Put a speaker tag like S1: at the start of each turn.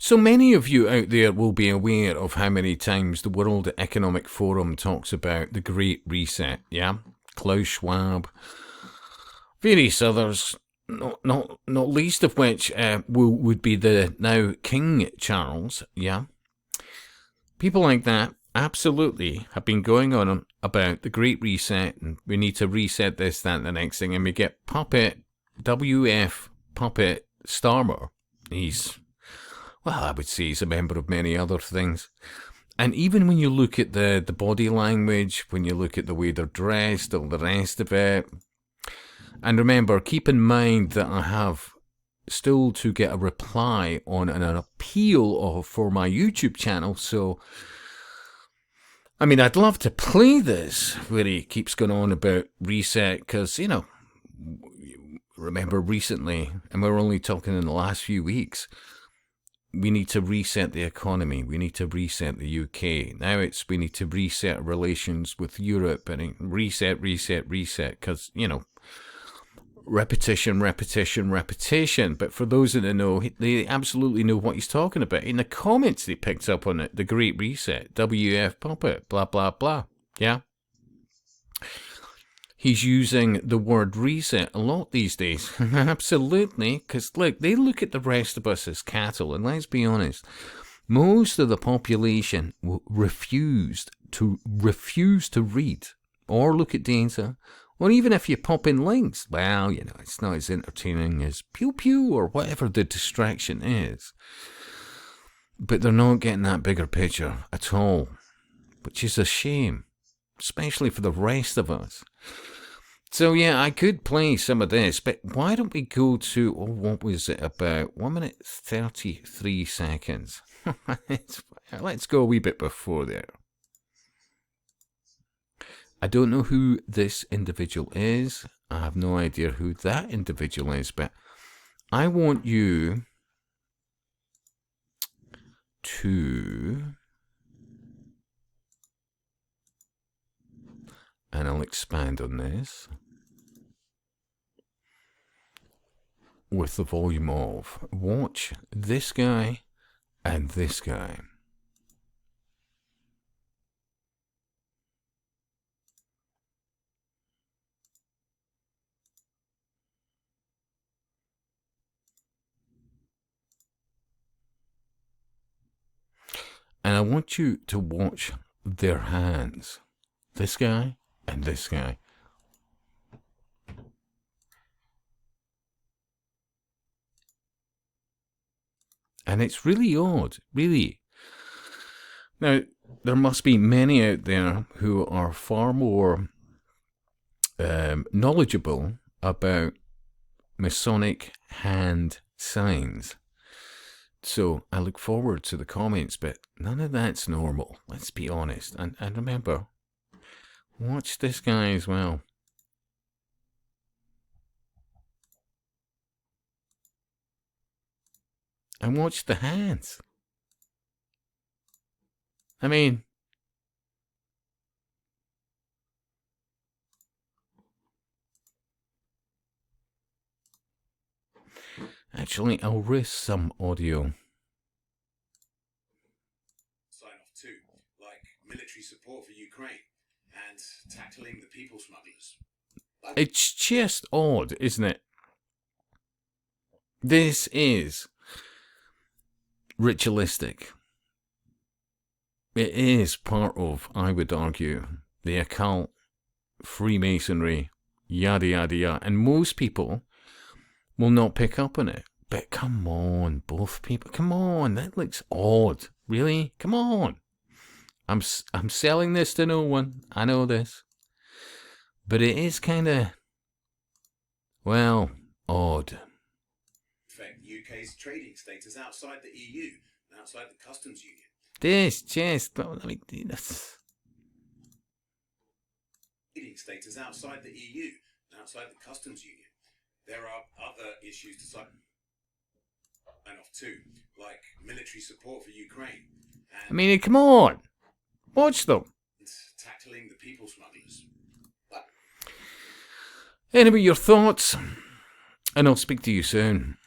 S1: So many of you out there will be aware of how many times the World Economic Forum talks about the Great Reset, yeah? Klaus Schwab, various others, not least of which would be the now King Charles, yeah? People like that absolutely have been going on about the Great Reset, and we need to reset this, that, and the next thing, and we get WF Puppet Starmer. I would say he's a member of many other things. And even when you look at the body language, when you look at the way they're dressed, all the rest of it, and remember, keep in mind that I have still to get a reply on an appeal for my YouTube channel, so I mean, I'd love to play this where he keeps going on about reset, because, you know, remember recently, and we're only talking in the last few weeks, we need to reset the economy, we need to reset the UK. Now we need to reset relations with Europe, and reset, because, you know, repetition. But for those that know, they absolutely know what he's talking about. In the comments, they picked up on it. The Great Reset, WF Puppet, blah, blah, blah. Yeah? He's using the word reset a lot these days. Absolutely. Because, look, they look at the rest of us as cattle. And let's be honest, most of the population refused to read or look at data. Or even if you pop in links, well, you know, it's not as entertaining as Pew Pew or whatever the distraction is. But they're not getting that bigger picture at all, which is a shame, especially for the rest of us. So, yeah, I could play some of this, but why don't we go to, what was it, about 1 minute 33 seconds? Let's go a wee bit before there. I don't know who this individual is. I have no idea who that individual is, but I want you to, and I'll expand on this with the volume of, watch this guy and this guy. And I want you to watch their hands. This guy and this guy. And it's really odd, really. Now, there must be many out there who are far more knowledgeable about Masonic hand signs. So I look forward to the comments, but none of that's normal. Let's be honest. And remember, watch this guy as well. And watch the hands. I mean, actually, I'll risk some audio.
S2: Sign off too, like military support for Ukraine and tackling the people smugglers.
S1: It's just odd, isn't it? This is ritualistic. It is part of, I would argue, the occult, Freemasonry, yada yada yada, and most people will not pick up on it. But come on, both people, come on, that looks odd. Really? Come on. I'm selling this to no one. I know this. But it is kind of, well, odd.
S2: Affect UK's trading status outside the EU and outside the customs union.
S1: This just, I mean, that's...
S2: Trading status outside the EU and outside the customs union. There are other issues to sign off too, like military support for Ukraine. And
S1: I mean, come on. Watch them.
S2: Tackling the people smugglers.
S1: Anyway, your thoughts, and I'll speak to you soon.